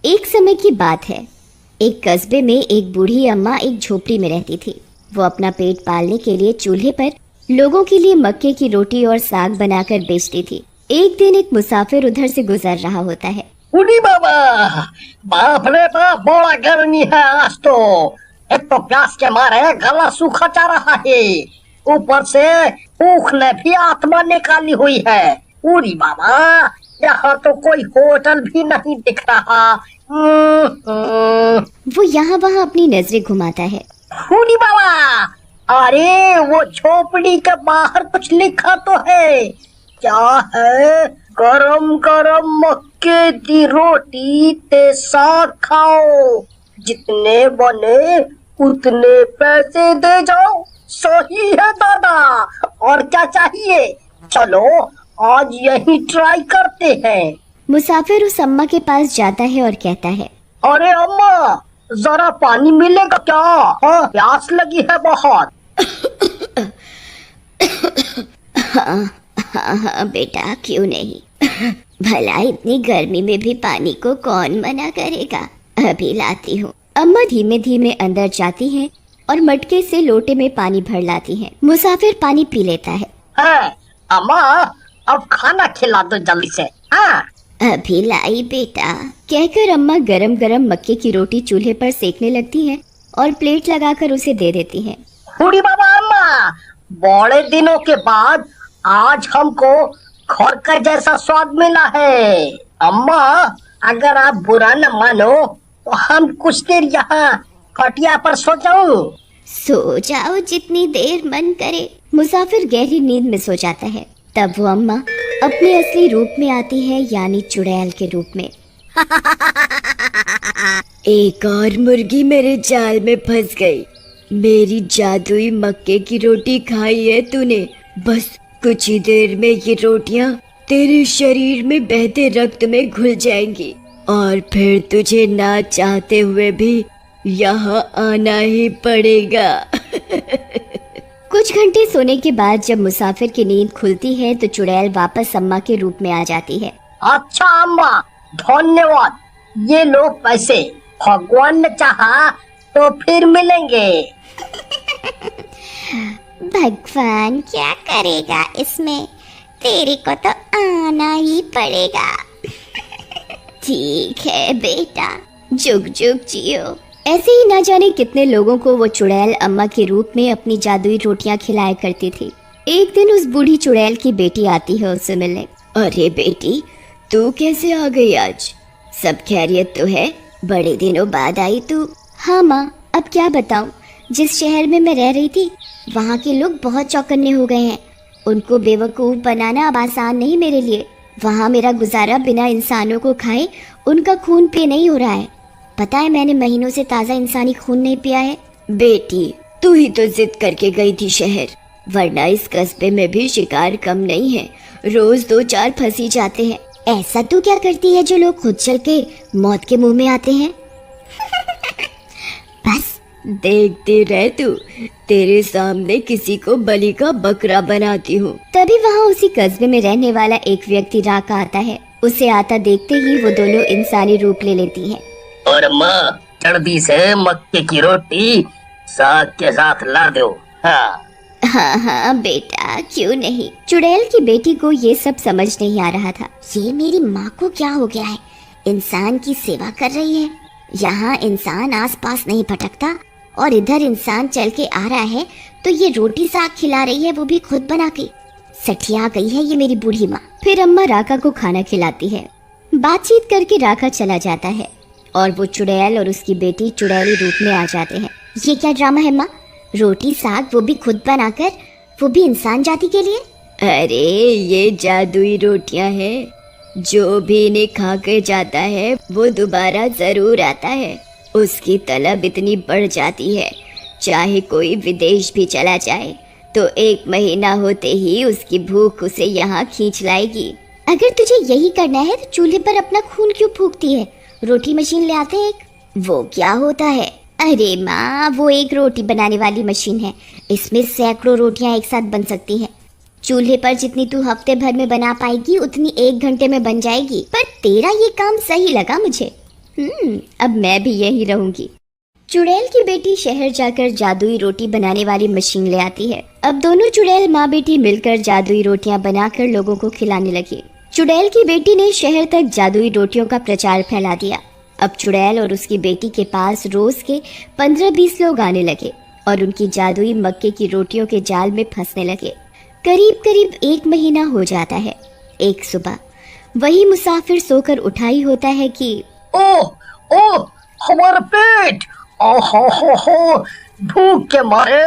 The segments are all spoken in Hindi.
एक समय की बात है। एक कस्बे में एक बूढ़ी अम्मा एक झोपड़ी में रहती थी। वो अपना पेट पालने के लिए चूल्हे पर लोगों के लिए मक्के की रोटी और साग बनाकर बेचती थी। एक दिन एक मुसाफिर उधर से गुजर रहा होता है। उड़ी बाबा, बाप रे बाप, बड़ा गर्मी है आज तो। एक तो प्यास के मारे गला सूखा जा रहा है, ऊपर से भूख ने भी आत्मा निकाली हुई है। उड़ी बाबा, यहाँ तो कोई होटल भी नहीं दिख रहा। वो यहाँ वहाँ अपनी नजरें घुमाता है। उड़ी बाबा, अरे वो झोपड़ी के बाहर कुछ लिखा तो है। क्या है? गरम गरम मक्के की रोटी ते साग खाओ, जितने बने उतने पैसे दे जाओ। सही है दादा, और क्या चाहिए? चलो आज यही ट्राई करते हैं। मुसाफिर उस अम्मा के पास जाता है और कहता है, अरे अम्मा, जरा पानी मिलेगा क्या? हाँ, प्यास लगी है बहुत। हाँ बेटा, क्यों नहीं। भला इतनी गर्मी में भी पानी को कौन मना करेगा। अभी लाती हूँ। अम्मा धीमे धीमे अंदर जाती हैं और मटके से लोटे में पानी भर लाती हैं। मुसाफिर पानी पी लेता है। अम्मा, अब खाना खिला दो जल्दी से। हाँ, अभी लाई बेटा, कहकर अम्मा गरम गरम मक्के की रोटी चूल्हे पर सेकने लगती हैं और प्लेट लगाकर उसे दे देती हैं। बूढ़ी बाबा, अम्मा, बड़े दिनों के बाद आज हमको घर का जैसा स्वाद मिला है। अम्मा, अगर आप बुरा न मानो तो हम कुछ देर यहाँ खटिया पर सो जाऊं। सो जाओ, जितनी देर मन करे। मुसाफिर गहरी नींद में सो जाता है। तब वो अम्मा अपने असली रूप में आती है, यानी चुड़ैल के रूप में। एक और मुर्गी मेरे जाल में फंस गई। मेरी जादुई मक्के की रोटी खाई है तूने। बस कुछ ही देर में ये रोटियां तेरे शरीर में बहते रक्त में घुल जाएंगी और फिर तुझे ना चाहते हुए भी यहाँ आना ही पड़ेगा। कुछ घंटे सोने के बाद जब मुसाफिर की नींद खुलती है तो चुड़ैल वापस अम्मा के रूप में आ जाती है। अच्छा अम्मा, धन्यवाद। ये लो पैसे, भगवान ने चाहा तो फिर मिलेंगे। भगवान क्या करेगा इसमें, तेरे को तो आना ही पड़ेगा। ठीक है बेटा, जुग जुग जियो। ऐसे ही ना जाने कितने लोगों को वो चुड़ैल अम्मा के रूप में अपनी जादुई रोटियां खिलाया करती थी। एक दिन उस बूढ़ी चुड़ैल की बेटी आती है उससे मिलने। अरे बेटी, तू कैसे आ गई आज? सब खैरियत तो है? बड़े दिनों बाद आई तू। हाँ माँ, अब क्या बताऊँ, जिस शहर में मैं रह रही थी वहाँ के लोग बहुत चौकन्ने हो गए हैं। उनको बेवकूफ़ बनाना अब आसान नहीं मेरे लिए। वहाँ मेरा गुजारा बिना इंसानों को खाए उनका खून पिए नहीं हो रहा है। पता है, मैंने महीनों से ताज़ा इंसानी खून नहीं पिया है। बेटी, तू ही तो जिद करके गई थी शहर, वरना इस कस्बे में भी शिकार कम नहीं है। रोज 2-4 फंसी जाते हैं। ऐसा तू क्या करती है जो लोग खुद चल के मौत के मुंह में आते हैं? बस देखते रह तू, तेरे सामने किसी को बलि का बकरा बनाती हूँ। तभी वहाँ उसी कस्बे में रहने वाला एक व्यक्ति राका आता है। उसे आता देखते ही वो दोनों इंसानी रूप ले लेती हैं। और माँ, जल्दी से मक्के की रोटी साग के साथ ला दो। हाँ हाँ बेटा, क्यों नहीं। चुड़ैल की बेटी को ये सब समझ नहीं आ रहा था। ये मेरी माँ को क्या हो गया है, इंसान की सेवा कर रही है। यहाँ इंसान आसपास नहीं भटकता और इधर इंसान चल के आ रहा है तो ये रोटी साग खिला रही है, वो भी खुद बना के। सठिया गई है ये मेरी बूढ़ी माँ। फिर अम्मा राका को खाना खिलाती है। बातचीत करके राका चला जाता है और वो चुड़ैल और उसकी बेटी चुड़ैली रूप में आ जाते हैं। ये क्या ड्रामा है माँ? रोटी साग वो भी खुद बनाकर, वो भी इंसान जाति के लिए? अरे ये जादुई रोटियां हैं, जो भी इन्हें खा के जाता है वो दोबारा जरूर आता है। उसकी तलब इतनी बढ़ जाती है, चाहे कोई विदेश भी चला जाए तो 1 महीना होते ही उसकी भूख उसे यहाँ खींच लाएगी। अगर तुझे यही करना है तो चूल्हे पर अपना खून क्यों फूकती है? रोटी मशीन ले आते हैं एक। वो क्या होता है? अरे माँ, वो एक रोटी बनाने वाली मशीन है। इसमें सैकड़ों रोटियां एक साथ बन सकती हैं। चूल्हे पर जितनी तू हफ्ते भर में बना पाएगी उतनी 1 घंटे में बन जाएगी। पर तेरा ये काम सही लगा मुझे। अब मैं भी यहीं रहूंगी। चुड़ैल की बेटी शहर जाकर जादुई रोटी बनाने वाली मशीन ले आती है। अब दोनों चुड़ैल माँ बेटी मिलकर जादुई रोटियां बनाकर लोगों को खिलाने लगी। चुड़ैल की बेटी ने शहर तक जादुई रोटियों का प्रचार फैला दिया। अब चुड़ैल और उसकी बेटी के पास रोज के 15-20 लोग आने लगे और उनकी जादुई मक्के की रोटियों के जाल में फंसने लगे। करीब करीब 1 महीना हो जाता है। एक सुबह वही मुसाफिर सोकर उठा ही होता है कि ओह हमारा पेट, ओहो भूख के मारे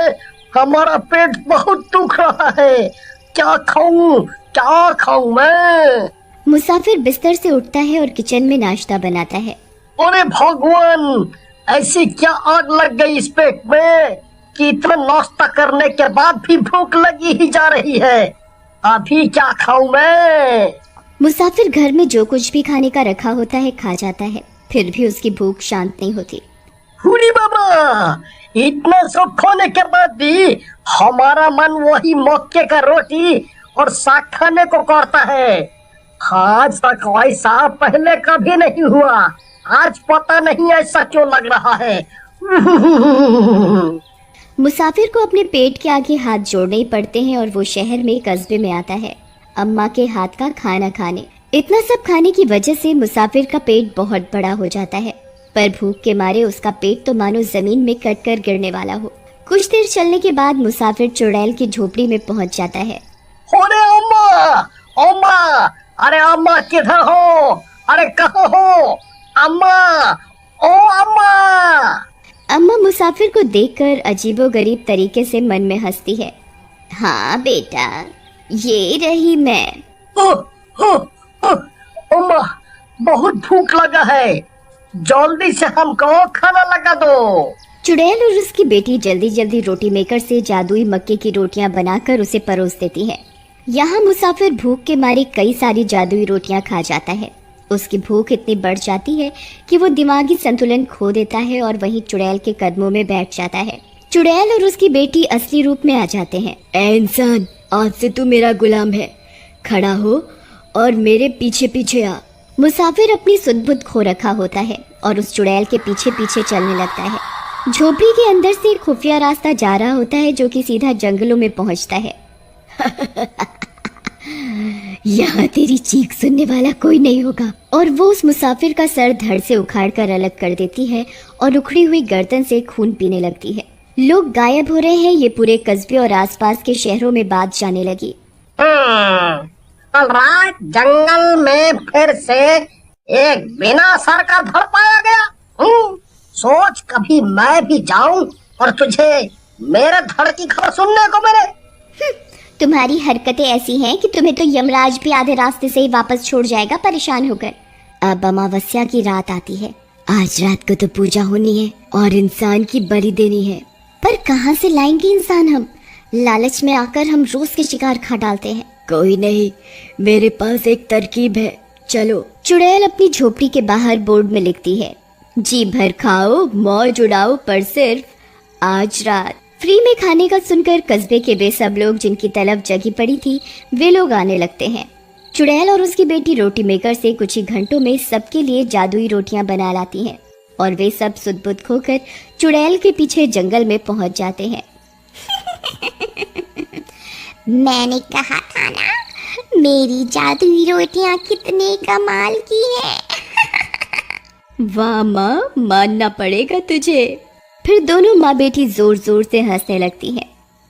हमारा पेट बहुत दुख रहा है। क्या खाऊं मैं? मुसाफिर बिस्तर से उठता है और किचन में नाश्ता बनाता है। अरे भगवान, ऐसी क्या आग लग गई इस पेट में कि इतना नाश्ता करने के बाद भी भूख लगी ही जा रही है। अभी क्या खाऊं मैं? मुसाफिर घर में जो कुछ भी खाने का रखा होता है खा जाता है, फिर भी उसकी भूख शांत नहीं होती। हुरी बाबा, इतना सब होने के बाद भी हमारा मन वही मक्के का रोटी और साग खाने को करता है। आज तक ऐसा पहले कभी नहीं हुआ। आज पता नहीं ऐसा क्यों लग रहा है। मुसाफिर को अपने पेट के आगे हाथ जोड़ने ही पड़ते हैं और वो शहर में कस्बे में आता है अम्मा के हाथ का खाना खाने। इतना सब खाने की वजह से मुसाफिर का पेट बहुत बड़ा हो जाता है, पर भूख के मारे उसका पेट तो मानो जमीन में कट कर गिरने वाला हो। कुछ देर चलने के बाद मुसाफिर चुड़ैल की झोपड़ी में पहुंच जाता है। अरे अम्मा, अरे अम्मा किधर हो? अरे कहाँ हो अम्मा? ओ अम्मा! अम्मा मुसाफिर को देखकर अजीबोगरीब तरीके से मन में हंसती है। हाँ बेटा, ये रही मैं। अम्मा, बहुत भूख लगा है, जल्दी से हमको खाना लगा दो। चुड़ैल और उसकी बेटी जल्दी जल्दी रोटी मेकर से जादुई मक्के की रोटियां बनाकर उसे परोस देती है। यहाँ मुसाफिर भूख के मारे कई सारी जादुई रोटियां खा जाता है। उसकी भूख इतनी बढ़ जाती है कि वो दिमागी संतुलन खो देता है और वहीं चुड़ैल के कदमों में बैठ जाता है। चुड़ैल और उसकी बेटी असली रूप में आ जाते हैं। ऐ इंसान, आज से तू मेरा गुलाम है, खड़ा हो और मेरे पीछे पीछे आ। मुसाफिर अपनी सुध-बुध खो रखा होता है और उस चुड़ैल के पीछे पीछे चलने लगता है। झोपड़ी के अंदर से एक खुफिया रास्ता जा रहा होता है जो कि सीधा जंगलों में पहुंचता है। यहाँ तेरी चीख सुनने वाला कोई नहीं होगा। और वो उस मुसाफिर का सर धड़ से उखाड़ कर अलग कर देती है और उखड़ी हुई गर्दन से खून पीने लगती है। लोग गायब हो रहे हैं, ये पूरे कस्बे और आसपास के शहरों में बात जाने लगी। रात जंगल में फिर से एक बिना सर का धड़ पाया गया। सोच कभी मैं भी जाऊं और तुझे मेरे धड़ की खबर सुनने को मिले। तुम्हारी हरकतें ऐसी हैं कि तुम्हें तो यमराज भी आधे रास्ते से ही वापस छोड़ जाएगा परेशान होकर। अब अमावस्या की रात आती है। आज रात को तो पूजा होनी है और इंसान की बलि देनी है, पर कहाँ से लाएंगे इंसान हम? लालच में आकर हम रोज के शिकार खा डालते हैं। कोई नहीं, मेरे पास एक तरकीब है, चलो। चुड़ैल अपनी झोपड़ी के बाहर बोर्ड में लिखती है, जी भर खाओ मौज उड़ाओ पर सिर्फ आज रात। फ्री में खाने का सुनकर कस्बे के वे सब लोग जिनकी तलब जगी पड़ी थी वे लोग आने लगते हैं। चुड़ैल और उसकी बेटी रोटी मेकर से कुछ ही घंटों में सबके लिए जादुई रोटियां बना लाती हैं और वे सब सुध-बुध खोकर चुड़ैल के पीछे जंगल में पहुंच जाते हैं। मैंने कहा था ना, मेरी जादुई रोटियां कितने कमाल की हैं। वाह माँ, मानना पड़ेगा तुझे। फिर दोनों माँ बेटी जोर जोर से हंसने लगती हैं।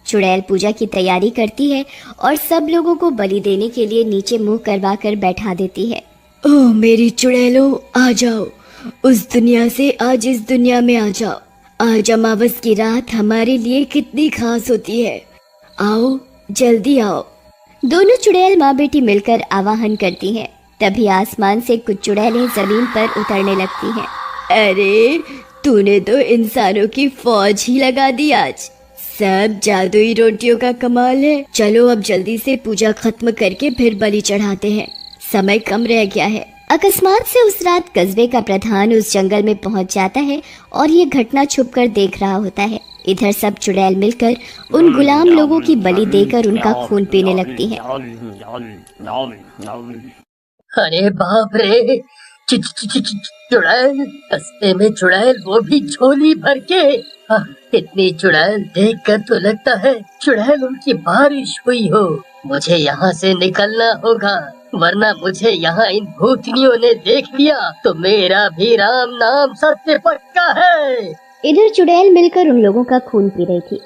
चुड़ैल पूजा की तैयारी करती है और सब लोगों को बलि देने के लिए नीचे मुंह करवा कर बैठा देती है। ओह मेरी चुड़ैलो, आ जाओ, उस दुनिया से आज इस दुनिया में आ जाओ। आज अमावस की रात हमारे लिए कितनी खास होती है, आओ जल्दी आओ। दोनों चुड़ैल माँ बेटी मिलकर आवाहन करती हैं। तभी आसमान से कुछ चुड़ैलें जमीन पर उतरने लगती हैं। अरे तूने तो इंसानों की फौज ही लगा दी आज। सब जादुई रोटियों का कमाल है। चलो अब जल्दी से पूजा खत्म करके फिर बलि चढ़ाते हैं, समय कम रह गया है। अकस्मात से उस रात कस्बे का प्रधान उस जंगल में पहुंच जाता है और ये घटना छुपकर देख रहा होता है। इधर सब चुड़ैल मिलकर उन गुलाम लोगों की बलि देकर उनका खून पीने लगती हैं। अरे बाप रे, चुड़ैल, कस्बे में चुड़ैल, वो भी झोली भर के। इतनी चुड़ैल देखकर तो लगता है चुड़ैल उनकी बारिश हुई हो। मुझे यहाँ से निकलना होगा, वरना मुझे यहाँ इन भूतनियों ने देख लिया तो मेरा भी राम नाम सत्य पक्का है। इधर चुड़ैल मिलकर उन लोगों का खून पी रही थी।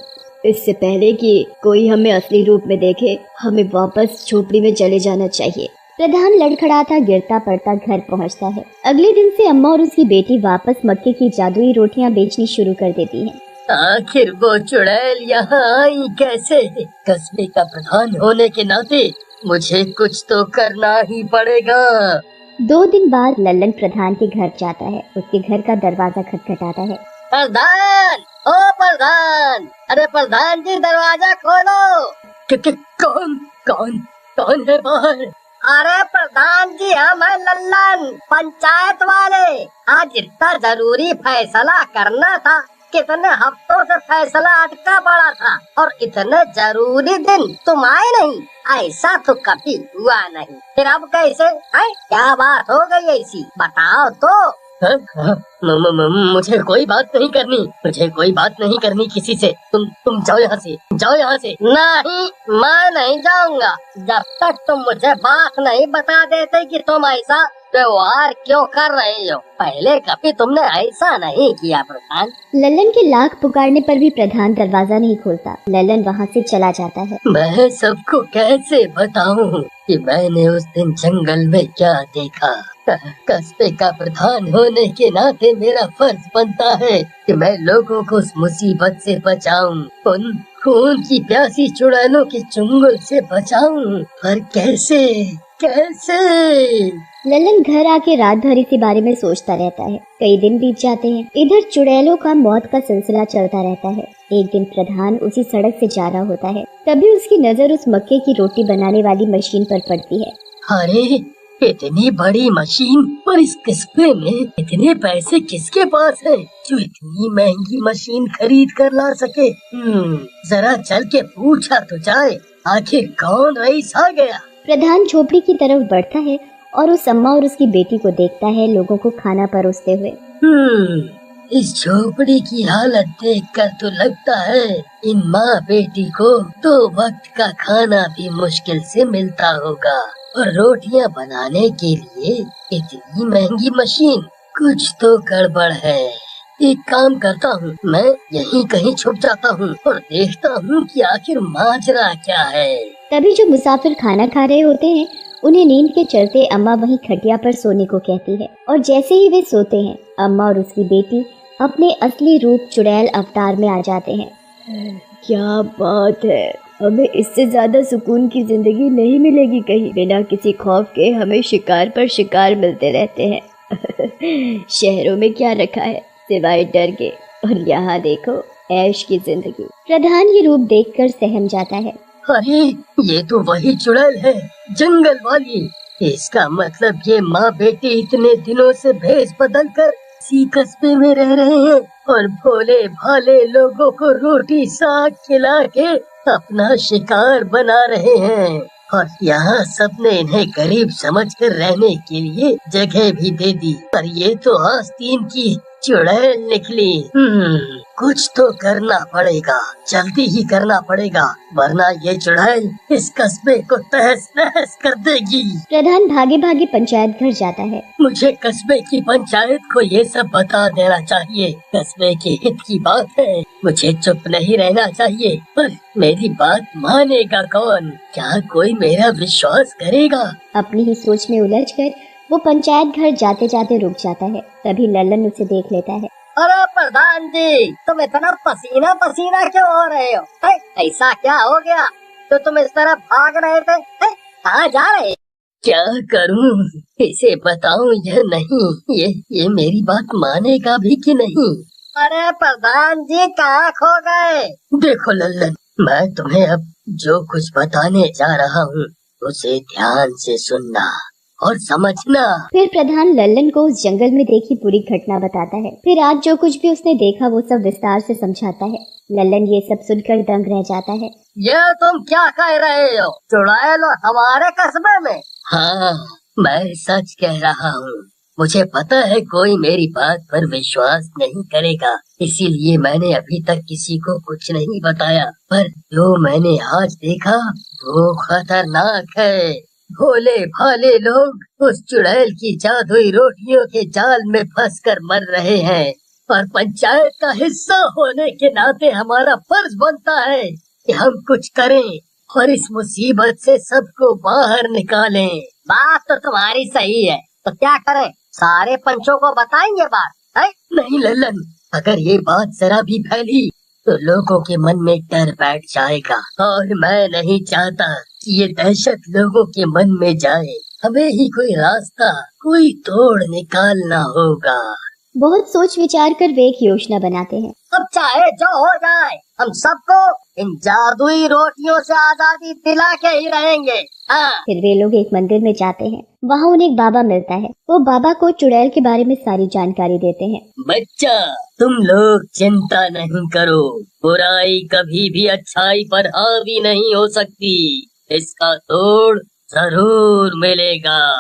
इससे पहले कि कोई हमें असली रूप में देखे, हमें वापस झोपड़ी में चले जाना चाहिए। प्रधान लड़खड़ाता गिरता पड़ता घर पहुंचता है। अगले दिन से अम्मा और उसकी बेटी वापस मक्के की जादुई रोटियां बेचनी शुरू कर देती हैं। आखिर वो चुड़ैल यहाँ आई कैसे? कस्बे का प्रधान होने के नाते मुझे कुछ तो करना ही पड़ेगा। 2 दिन बाद लल्लन प्रधान के घर जाता है। उसके घर का दरवाजा खटखटाता है। प्रधान, ओ प्रधान, अरे प्रधान जी दरवाजा खोलो। कौन कौन कौन है बाहर? अरे प्रधान जी, हम हैं लल्लन, पंचायत वाले। आज इतना जरूरी फैसला करना था, कितने हफ्तों से फैसला अटका पड़ा था, और इतने जरूरी दिन तुम आए नहीं। ऐसा तो कभी हुआ नहीं, फिर अब कैसे? क्या बात हो गई ऐसी, बताओ तो। मुझे कोई बात नहीं करनी, मुझे कोई बात नहीं करनी किसी से। तुम जाओ यहाँ से, जाओ यहाँ से। नहीं, मैं नहीं जाऊंगा जब तक तुम मुझे बात नहीं बता देते कि तुम ऐसा व्यवहार क्यों कर रहे हो। पहले कभी तुमने ऐसा नहीं किया प्रधान। लल्लन के लाख पुकारने पर भी प्रधान दरवाजा नहीं खोलता। लल्लन वहाँ से चला जाता है। मैं सबको कैसे बताऊं कि मैंने उस दिन जंगल में क्या देखा? कस्बे का प्रधान होने के नाते मेरा फर्ज बनता है कि मैं लोगों को उस मुसीबत से बचाऊं, उन खून की प्यासी चुड़ैलों के चुंगल से बचाऊं। पर कैसे कैसे? लल्लन घर आके रात भर इसी बारे में सोचता रहता है। कई दिन बीत जाते हैं। इधर चुड़ैलों का मौत का सिलसिला चलता रहता है। एक दिन प्रधान उसी सड़क से जा रहा होता है, तभी उसकी नजर उस मक्के की रोटी बनाने वाली मशीन पर पड़ती है। अरे, इतनी बड़ी मशीन, और इस कस्बे में इतने पैसे किसके पास है जो इतनी महंगी मशीन खरीद कर ला सके? जरा चल के पूछा तो जाए, आखिर कौन रईस आ गया। प्रधान झोपड़ी की तरफ बढ़ता है और उस अम्मा और उसकी बेटी को देखता है लोगों को खाना परोसते हुए। इस झोपड़ी की हालत देखकर तो लगता है इन माँ बेटी को 2 वक्त का खाना भी मुश्किल से मिलता होगा, और रोटियां बनाने के लिए इतनी महंगी मशीन। कुछ तो गड़बड़ है। एक काम करता हूँ, मैं यहीं कहीं छुप जाता हूँ और देखता हूँ कि आखिर माजरा क्या है। तभी जो मुसाफिर खाना खा रहे होते हैं, उन्हें नींद के चलते अम्मा वहीं खटिया पर सोने को कहती है, और जैसे ही वे सोते हैं, अम्मा और उसकी बेटी अपने असली रूप चुड़ैल अवतार में आ जाते हैं। क्या बात है, हमें इससे ज्यादा सुकून की जिंदगी नहीं मिलेगी कहीं। बिना किसी खौफ के हमें शिकार पर शिकार मिलते रहते हैं। शहरों में क्या रखा है सिवाय डर के, और यहाँ देखो ऐश की जिंदगी। प्रधान ये रूप देखकर सहम जाता है। अरे, ये तो वही चुड़ैल है, जंगल वाली। इसका मतलब ये माँ बेटी इतने दिनों से भेष बदल कर इसी कस्बे में रह रहे हैं और भोले भाले लोगों को रोटी साग खिला के अपना शिकार बना रहे हैं। और यहाँ सबने इन्हें गरीब समझकर रहने के लिए जगह भी दे दी। पर ये तो आस्तीन की चुड़ैल निकली। कुछ तो करना पड़ेगा, जल्दी ही करना पड़ेगा, वरना ये चुड़ैल इस कस्बे को तहस नहस कर देगी। प्रधान भागे भागे पंचायत घर जाता है। मुझे कस्बे की पंचायत को ये सब बता देना चाहिए। कस्बे के हित की बात है, मुझे चुप नहीं रहना चाहिए। पर मेरी बात मानेगा कौन? क्या कोई मेरा विश्वास करेगा? अपनी ही सोच में उलझकर वो पंचायत घर जाते जाते रुक जाता है। तभी लल्लन उसे देख लेता है। अरे प्रधान जी, तुम इतना पसीना पसीना क्यों हो रहे हो? ऐसा क्या हो गया तो तुम इस तरह भाग रहे थे? कहाँ जा रहे? क्या करूं, इसे बताऊं या नहीं? ये मेरी बात मानेगा भी कि नहीं? अरे प्रधान जी, कहाँ खो गए? देखो लल्लन, मैं तुम्हें अब जो कुछ बताने जा रहा हूँ उसे ध्यान से सुनना और समझना। फिर प्रधान लल्लन को उस जंगल में देखी पूरी घटना बताता है। फिर आज जो कुछ भी उसने देखा वो सब विस्तार से समझाता है। लल्लन ये सब सुनकर दंग रह जाता है। ये तुम क्या कह रहे हो? चुड़ैल हमारे कस्बे में? हाँ, मैं सच कह रहा हूँ। मुझे पता है कोई मेरी बात पर विश्वास नहीं करेगा, इसीलिए मैंने अभी तक किसी को कुछ नहीं बताया। पर जो मैंने आज देखा वो खतरनाक है। भोले भाले लोग उस चुड़ैल की जादुई रोटियों के जाल में फंसकर मर रहे हैं, और पंचायत का हिस्सा होने के नाते हमारा फर्ज बनता है कि हम कुछ करें और इस मुसीबत से सबको बाहर निकालें। बात तो तुम्हारी सही है, तो क्या करें? सारे पंचों को बताएंगे बात है? नहीं लल्लन, अगर ये बात जरा भी फैली तो लोगों के मन में डर बैठ जाएगा, और मैं नहीं चाहता कि ये दहशत लोगों के मन में जाए। हमें ही कोई रास्ता, कोई तोड़ निकालना होगा। बहुत सोच विचार कर वे एक योजना बनाते हैं। अब चाहे जो हो जाए, हम सबको इन जादुई रोटियों से आजादी दिला के ही रहेंगे। फिर वे लोग एक मंदिर में जाते हैं। वहाँ उन्हें एक बाबा मिलता है। वो बाबा को चुड़ैल के बारे में सारी जानकारी देते हैं। बच्चा, तुम लोग चिंता नहीं करो, बुराई कभी भी अच्छाई पर हावी नहीं हो सकती, इसका तोड़ जरूर मिलेगा।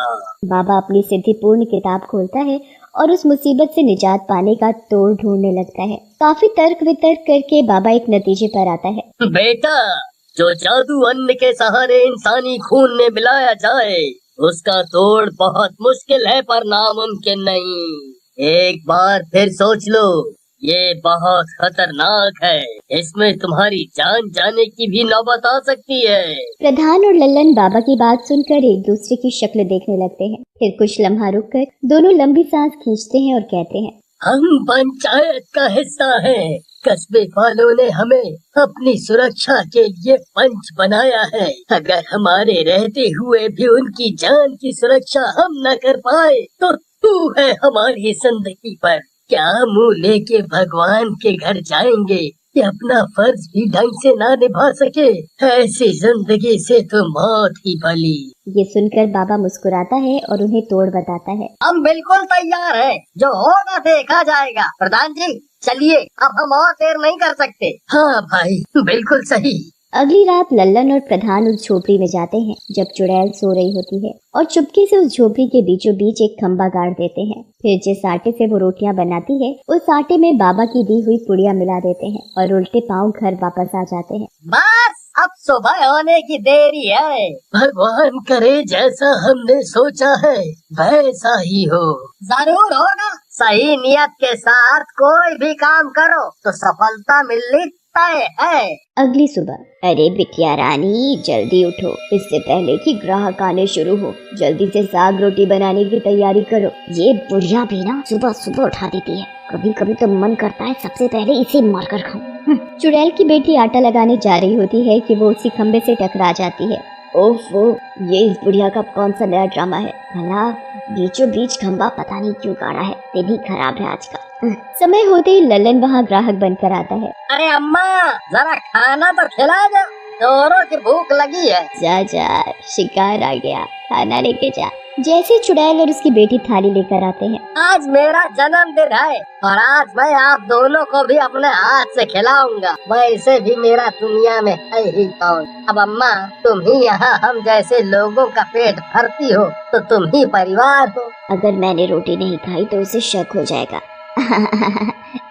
बाबा अपनी सिद्धिपूर्ण किताब खोलता है और उस मुसीबत से निजात पाने का तोड़ ढूंढने लगता है। काफी तर्क वितर्क करके बाबा एक नतीजे पर आता है। बेटा, जो जादू अन्न के सहारे इंसानी खून में मिलाया जाए उसका तोड़ बहुत मुश्किल है पर नामुमकिन नहीं। एक बार फिर सोच लो, ये बहुत खतरनाक है, इसमें तुम्हारी जान जाने की भी नौबत आ सकती है। प्रधान और लल्लन बाबा की बात सुनकर एक दूसरे की शक्ल देखने लगते हैं। फिर कुछ लम्हा रुककर दोनों लंबी सांस खींचते हैं और कहते हैं, हम पंचायत का हिस्सा हैं। कस्बे वालों ने हमें अपनी सुरक्षा के लिए पंच बनाया है। अगर हमारे रहते हुए भी उनकी जान की सुरक्षा हम न कर पाए तो तू है हमारी जिंदगी पर। क्या मुँह लेके भगवान के घर जाएंगे कि अपना फर्ज भी ढंग से ना निभा सके? ऐसी जिंदगी से तो मौत ही भली। ये सुनकर बाबा मुस्कुराता है और उन्हें तोड़ बताता है। हम बिल्कुल तैयार हैं, जो होगा देखा जाएगा। प्रधान जी चलिए, अब हम और देर नहीं कर सकते। हाँ भाई, बिल्कुल सही। अगली रात लल्लन और प्रधान उस झोपड़ी में जाते हैं जब चुड़ैल सो रही होती है, और चुपके से उस झोपड़ी के बीचों बीच एक खंबा गाड़ देते हैं। फिर जिस आटे से वो रोटियां बनाती है उस आटे में बाबा की दी हुई पुड़िया मिला देते हैं और उल्टे पांव घर वापस आ जाते हैं। बस अब सुबह होने की देरी है। भगवान करे जैसा हमने सोचा है वैसा ही हो। जरूर होगा। सही नियत के साथ कोई भी काम करो तो सफलता मिलनी तय है। अगली सुबह, अरे बिटिया रानी जल्दी उठो, इससे पहले कि ग्राहक आने शुरू हो। जल्दी से साग रोटी बनाने की तैयारी करो। ये बुढ़िया भी ना सुबह सुबह उठा देती है। कभी कभी तो मन करता है सबसे पहले इसे मारकर खाऊं। चुड़ैल की बेटी आटा लगाने जा रही होती है कि वो उसी खम्बे से टकरा जाती है। ओफो, ये इस बुढ़िया का कौन सा नया ड्रामा है? भला बीचों बीच खंबा पता नहीं क्यों गाड़ा है। दिन ही खराब है आज का। समय होते ही लल्लन वहाँ ग्राहक बनकर आता है। अरे अम्मा, जरा खाना तो खिला दो, दोनों की भूख लगी है। जा जा, शिकार आ गया, खाना लेके जा। जैसे चुड़ैल और उसकी बेटी थाली लेकर आते हैं। आज मेरा जन्मदिन है और आज मैं आप दोनों को भी अपने हाथ से खिलाऊंगा। वैसे भी मेरा दुनिया में है ही कौन। अब अम्मा, तुम ही यहाँ हम जैसे लोगों का पेट भरती हो तो तुम ही परिवार हो। अगर मैंने रोटी नहीं खाई तो उसे शक हो जाएगा।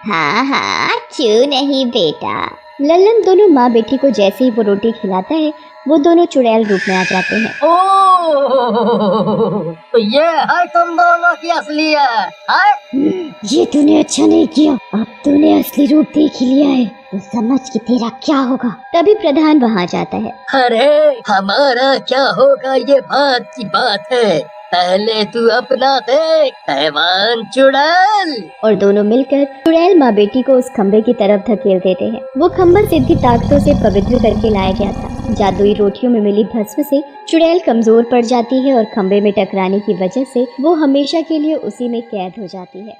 हाँ हाँ, क्यों नहीं बेटा। लल्लन दोनों माँ बेटी को जैसे ही वो रोटी खिलाता है वो दोनों चुड़ैल रूप में आ जाते हैं। ओह, तो ये है तुम दोनों की असलियत है? ये तूने अच्छा नहीं किया, अब तूने असली रूप देख ही लिया है, तो समझ कि तेरा क्या होगा। तभी प्रधान वहाँ जाता है। अरे हमारा क्या होगा ये बात की बात है, पहले तू अपना देख हैवान चुड़ैल। और दोनों मिलकर चुड़ैल माँ बेटी को उस खम्बे की तरफ धकेल देते हैं। वो खम्बा सिद्धि ताकतों से पवित्र करके लाया गया था। जादुई रोटियों में मिली भस्म से चुड़ैल कमजोर पड़ जाती है और खम्बे में टकराने की वजह से वो हमेशा के लिए उसी में कैद हो जाती है।